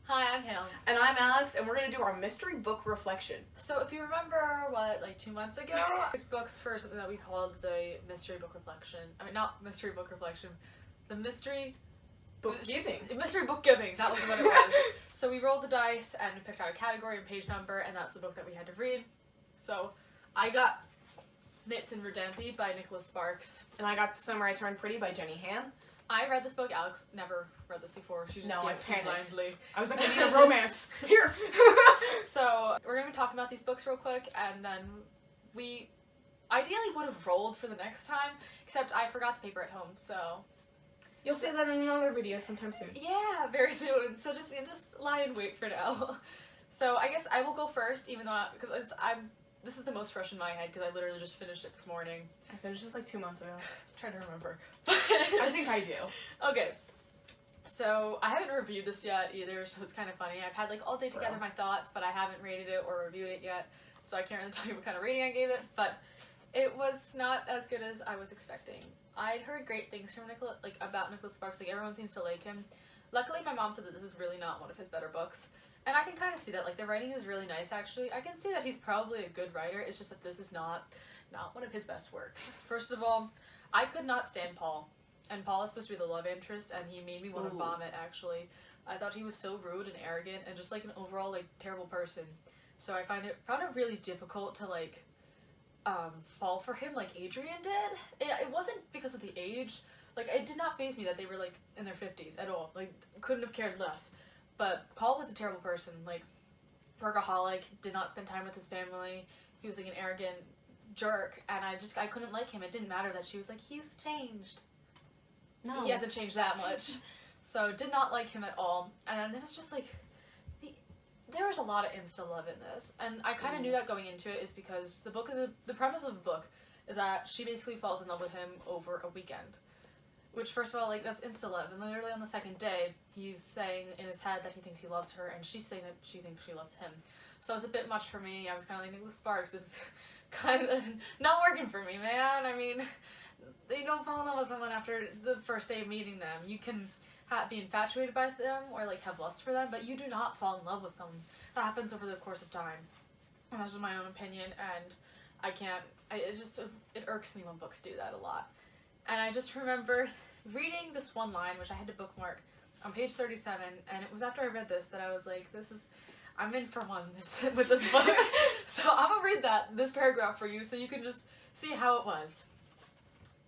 Hi, I'm Hale. And I'm Alex, and we're going to do our mystery book reflection. So if you remember, like 2 months ago, I picked books for something that we called the mystery book reflection. I mean, not mystery book reflection, the mystery Book giving. Mystery book giving, that was what it was. So we rolled the dice and we picked out a category and page number, and that's the book that we had to read. So I got Knits and Verdanthe by Nicholas Sparks. And I got The Summer I Turned Pretty by Jenny Han. I read this book. Alex never read this before. She just gave it to me blindly. I was like, I need a romance. Here! So we're going to be talking about these books real quick, and then we ideally would have rolled for the next time, except I forgot the paper at home, so... You'll see that in another video sometime soon. Yeah, very soon. So just lie in wait for now. So I guess I will go first, even though because this is the most fresh in my head because I literally just finished it this morning. I finished this like 2 months ago. I'm trying to remember. I think I do. Okay. So I haven't reviewed this yet either, so it's kind of funny. I've had like all day to gather my thoughts, but I haven't rated it or reviewed it yet, so I can't really tell you what kind of rating I gave it. But it was not as good as I was expecting. I'd heard great things from about Nicholas Sparks. Like, everyone seems to like him. Luckily, my mom said that this is really not one of his better books. And I can kind of see that. Like, the writing is really nice, actually. I can see that he's probably a good writer. It's just that this is not one of his best works. First of all, I could not stand Paul. And Paul is supposed to be the love interest, and he made me want to vomit, actually. I thought he was so rude and arrogant and just, like, an overall, like, terrible person. So I found it really difficult to, like, fall for him like Adrian did. It wasn't because of the age. Like, it did not faze me that they were like in their 50s at all. Like, couldn't have cared less. But Paul was a terrible person. Like, workaholic, did not spend time with his family. He was like an arrogant jerk, and I couldn't like him. It didn't matter that she was like, he's changed. No. He hasn't changed that much. So did not like him at all. And then it was just like, there was a lot of insta love in this, and I kind of knew that going into it is because the premise of the book is that she basically falls in love with him over a weekend, which, first of all, like, that's insta love, and literally on the second day he's saying in his head that he thinks he loves her, and she's saying that she thinks she loves him. So it was a bit much for me. I was kind of like, Nicholas Sparks is kind of not working for me, man. I mean, they don't fall in love with someone after the first day of meeting them. You can be infatuated by them or like have lust for them, but you do not fall in love with someone. That happens over the course of time. And that's just my own opinion, and it irks me when books do that a lot. And I just remember reading this one line, which I had to bookmark, on page 37, and it was after I read this that I was like, I'm in for one with this book. So I'm gonna read this paragraph for you so you can just see how it was.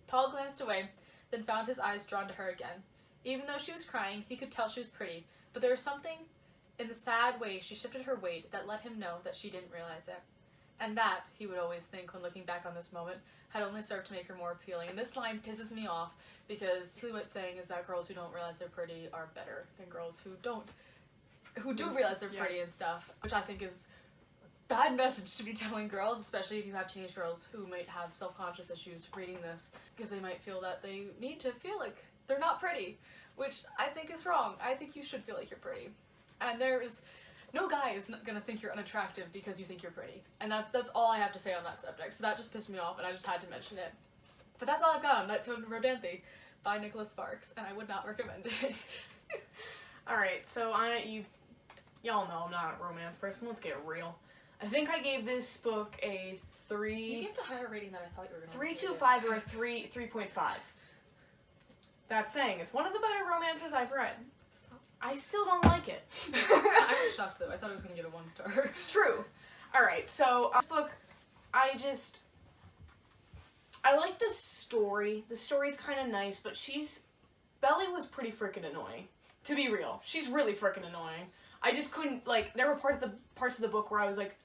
Paul glanced away, then found his eyes drawn to her again. Even though she was crying, he could tell she was pretty, but there was something in the sad way she shifted her weight that let him know that she didn't realize it. And that, he would always think when looking back on this moment, had only served to make her more appealing. And this line pisses me off because what it's saying is that girls who don't realize they're pretty are better than girls who do realize they're pretty and stuff, which I think is a bad message to be telling girls, especially if you have teenage girls who might have self-conscious issues reading this, because they might feel that they need to feel like they're not pretty, which I think is wrong. I think you should feel like you're pretty. And no guy is not gonna think you're unattractive because you think you're pretty. And that's all I have to say on that subject. So that just pissed me off, and I just had to mention it. But that's all I've got on Knits and Verdanthe by Nicholas Sparks, and I would not recommend it. Alright, so y'all know I'm not a romance person. Let's get real. I think I gave this book a 3... You gave it a higher rating than I thought you were gonna 3.25 or a 3.5. That's saying it's one of the better romances I've read. I still don't like it. I was shocked though. I thought I was gonna get a 1 star. True. Alright, so this book, I like the story. The story's kind of nice, but Belly was pretty freaking annoying. To be real. She's really freaking annoying. I just couldn't, like, there were parts of the book where I was like,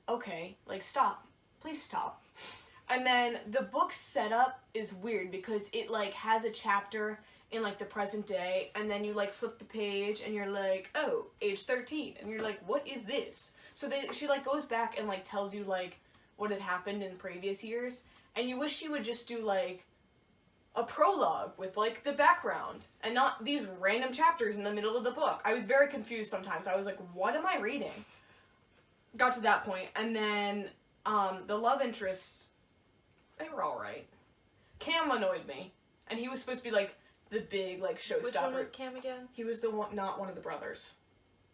okay, like, stop. Please stop. And then the book's setup is weird because it, like, has a chapter in, like, the present day, and then you, like, flip the page, and you're like, oh, age 13. And you're like, what is this? So she, like, goes back and, like, tells you, like, what had happened in previous years, and you wish she would just do, like, a prologue with, like, the background, and not these random chapters in the middle of the book. I was very confused sometimes. I was like, what am I reading? Got to that point, and then, the love interests, they were alright. Cam annoyed me, and he was supposed to be, like, the big, like, showstopper. Which one was Cam again? He was not one of the brothers.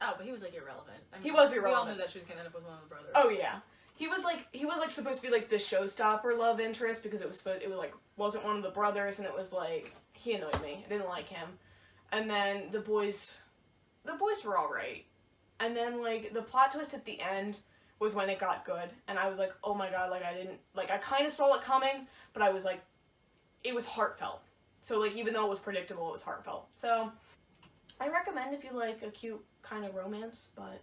Oh, but he was like irrelevant. I mean, He was We all irrelevant. knew that she was gonna end up with one of the brothers. Oh yeah, he was like supposed to be like the showstopper love interest because it was like wasn't one of the brothers, and it was like he annoyed me. I didn't like him. And then the boys were alright. And then like the plot twist at the end was when it got good, and I was like, oh my god, like I kind of saw it coming, but I was like, it was heartfelt. So like even though it was predictable, it was heartfelt. So I recommend if you like a cute kind of romance, but.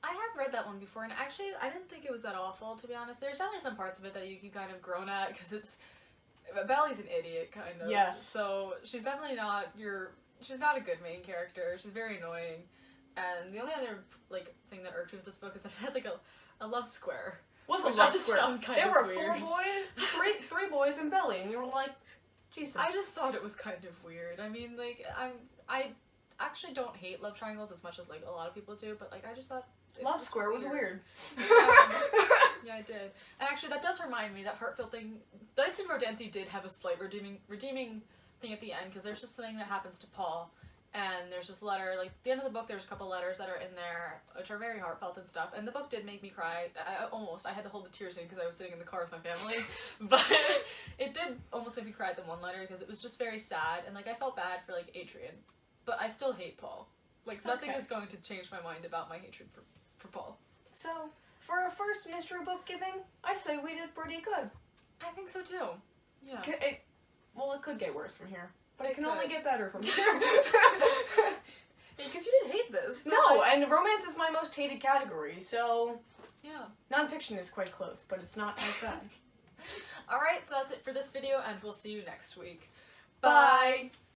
I have read that one before, and actually, I didn't think it was that awful, to be honest. There's definitely some parts of it that you can kind of groan at, because it's... Bally's an idiot, kind of. Yes. So, she's definitely not she's not a good main character. She's very annoying. And the only other, like, thing that irked me with this book is that it had, like, a love square. What's which a love I just square? found kind There of were weird. 4 boys, three boys and Belly, and you were like, Jesus. I just thought it was kind of weird. I mean, like, I actually don't hate love triangles as much as, like, a lot of people do, but, like, I just thought... Love square was weird. Yeah, I did. And actually, that does remind me that heartfelt thing. Knights in Rodanthe did have a slight redeeming thing at the end, because there's just something that happens to Paul, and there's this letter. Like at the end of the book, there's a couple letters that are in there, which are very heartfelt and stuff. And the book did make me cry. I had to hold the tears in because I was sitting in the car with my family, but it did almost make me cry at the one letter because it was just very sad, and like I felt bad for like Adrian, but I still hate Paul. Like nothing is going to change my mind about my hatred for Paul. So, for our first mystery book giving, I say we did pretty good. I think so too. Yeah. It could get worse from here, but it It can only could. get better from here. Because you didn't hate this. So No, like, and romance is my most hated category, so yeah. nonfiction is quite close, but it's not as bad. Alright, so that's it for this video, and we'll see you next week. Bye!